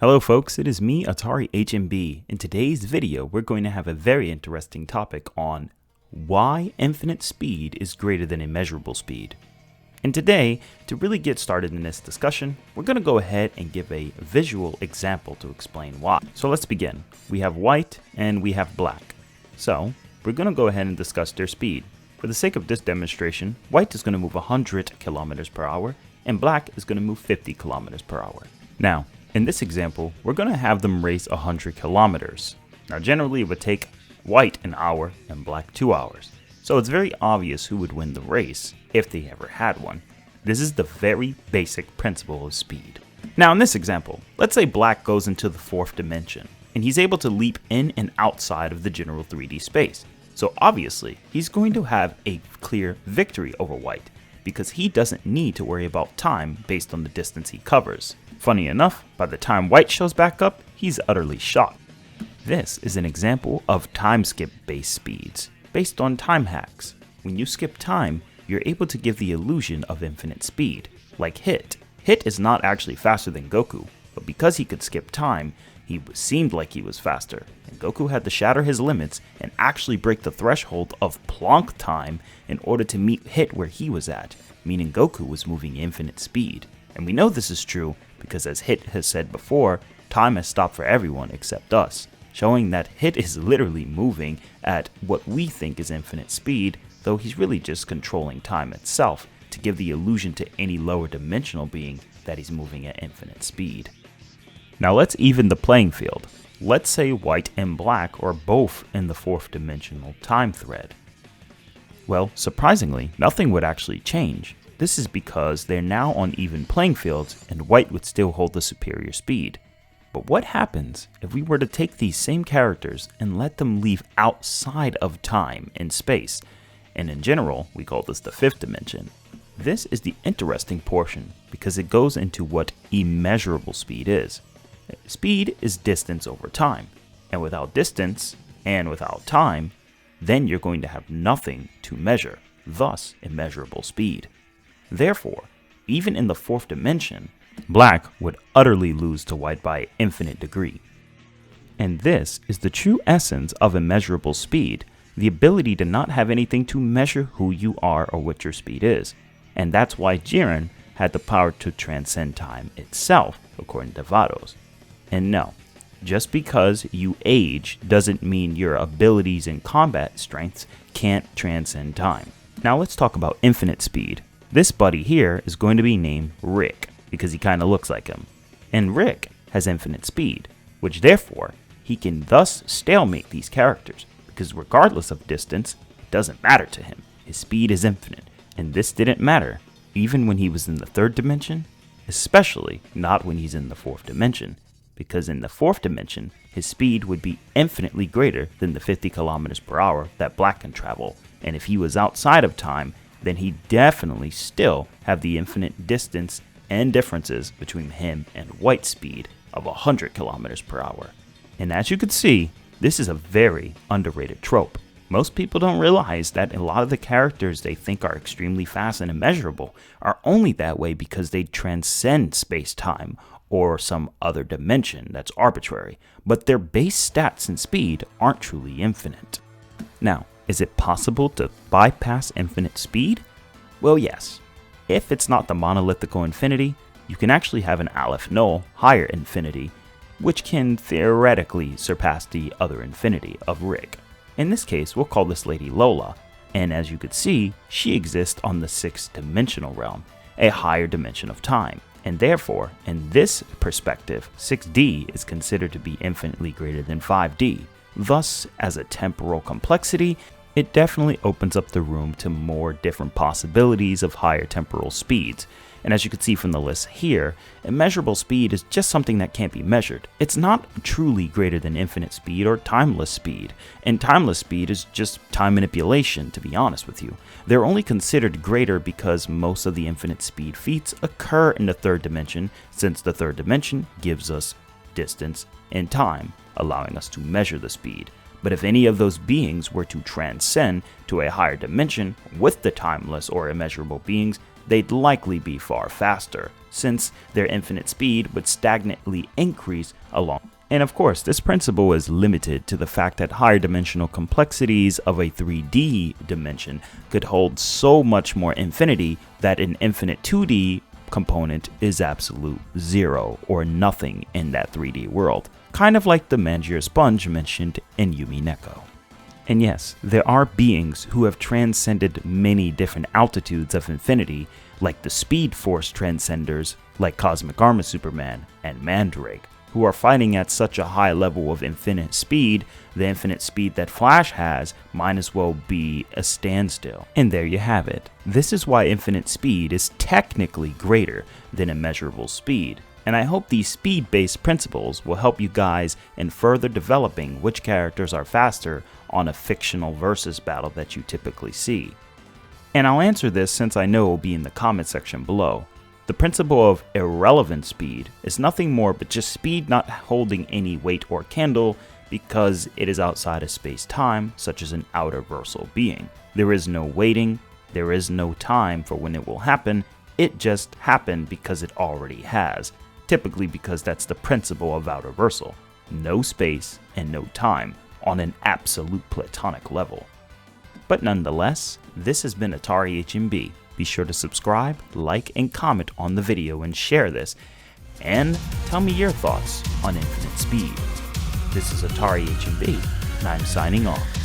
Hello folks, it is me, Atari HMB. In today's video, we're going to have a very interesting topic on why infinite speed is greater than immeasurable speed. And today, to really get started in this discussion, we're going to go ahead and give a visual example to explain why. So let's begin. We have white and we have black. So we're going to go ahead and discuss their speed. For the sake of this demonstration, white is going to move 100 kilometers per hour and black is going to move 50 kilometers per hour. Now, in this example, we're going to have them race 100 kilometers. Now generally it would take white an hour and black 2 hours. So it's very obvious who would win the race if they ever had one. This is the very basic principle of speed. Now in this example, let's say black goes into the fourth dimension and he's able to leap in and outside of the general 3D space. So obviously he's going to have a clear victory over white because he doesn't need to worry about time based on the distance he covers. Funny enough, by the time white shows back up, he's utterly shocked. This is an example of time skip based speeds, based on time hacks. When you skip time, you're able to give the illusion of infinite speed, like Hit. Hit is not actually faster than Goku, but because he could skip time, he seemed like he was faster, and Goku had to shatter his limits and actually break the threshold of Planck time in order to meet Hit where he was at, meaning Goku was moving infinite speed. And we know this is true because, as Hit has said before, time has stopped for everyone except us, showing that Hit is literally moving at what we think is infinite speed, though he's really just controlling time itself to give the illusion to any lower dimensional being that he's moving at infinite speed. Now let's even the playing field. Let's say white and black are both in the fourth dimensional time thread. Well, surprisingly, nothing would actually change. This is because they're now on even playing fields and white would still hold the superior speed. But what happens if we were to take these same characters and let them leave outside of time and space? And in general, we call this the fifth dimension. This is the interesting portion because it goes into what immeasurable speed is. Speed is distance over time, and without distance and without time, then you're going to have nothing to measure, thus immeasurable speed. Therefore, even in the fourth dimension, black would utterly lose to white by an infinite degree. And this is the true essence of immeasurable speed, the ability to not have anything to measure who you are or what your speed is. And that's why Jiren had the power to transcend time itself, according to Vados. And no, just because you age doesn't mean your abilities and combat strengths can't transcend time. Now let's talk about infinite speed. This buddy here is going to be named Rick because he kind of looks like him. And Rick has infinite speed, which therefore he can thus stalemate these characters because regardless of distance, it doesn't matter to him. His speed is infinite, and this didn't matter even when he was in the third dimension, especially not when he's in the fourth dimension, because in the fourth dimension, his speed would be infinitely greater than the 50 kilometers per hour that black can travel, and if he was outside of time, then he definitely still have the infinite distance and differences between him and white speed of 100 kilometers per hour. And as you can see, this is a very underrated trope. Most people don't realize that a lot of the characters they think are extremely fast and immeasurable are only that way because they transcend space-time or some other dimension that's arbitrary, but their base stats and speed aren't truly infinite. Now, is it possible to bypass infinite speed? Well, yes. If it's not the monolithical infinity, you can actually have an Aleph Null higher infinity, which can theoretically surpass the other infinity of Rick. In this case, we'll call this lady Lola, and as you could see, she exists on the 6th dimensional realm, a higher dimension of time. And therefore, in this perspective, 6D is considered to be infinitely greater than 5D. Thus, as a temporal complexity, it definitely opens up the room to more different possibilities of higher temporal speeds. And as you can see from the list here, immeasurable speed is just something that can't be measured. It's not truly greater than infinite speed or timeless speed. And timeless speed is just time manipulation, to be honest with you. They're only considered greater because most of the infinite speed feats occur in the third dimension, since the third dimension gives us distance and time, allowing us to measure the speed. But if any of those beings were to transcend to a higher dimension with the timeless or immeasurable beings, they'd likely be far faster, since their infinite speed would stagnantly increase along. And of course, this principle is limited to the fact that higher dimensional complexities of a 3D dimension could hold so much more infinity that an infinite 2D component is absolute zero or nothing in that 3D world, kind of like the Mangier sponge mentioned in Yumi Neko. And yes, there are beings who have transcended many different altitudes of infinity, like the Speed Force transcenders like Cosmic Armor Superman and Mandrake, who are fighting at such a high level of infinite speed, the infinite speed that Flash has might as well be a standstill. And there you have it. This is why infinite speed is technically greater than immeasurable speed. And I hope these speed-based principles will help you guys in further developing which characters are faster on a fictional versus battle that you typically see. And I'll answer this since I know it will be in the comment section below. The principle of irrelevant speed is nothing more but just speed not holding any weight or candle because it is outside of space-time, such as an outer-versal being. There is no waiting, there is no time for when it will happen, it just happened because it already has, typically because that's the principle of outer-versal. No space and no time on an absolute platonic level. But nonetheless, this has been Atari HMB. Be sure to subscribe, like, and comment on the video and share this. And tell me your thoughts on infinite speed. This is Atari HMB, and I'm signing off.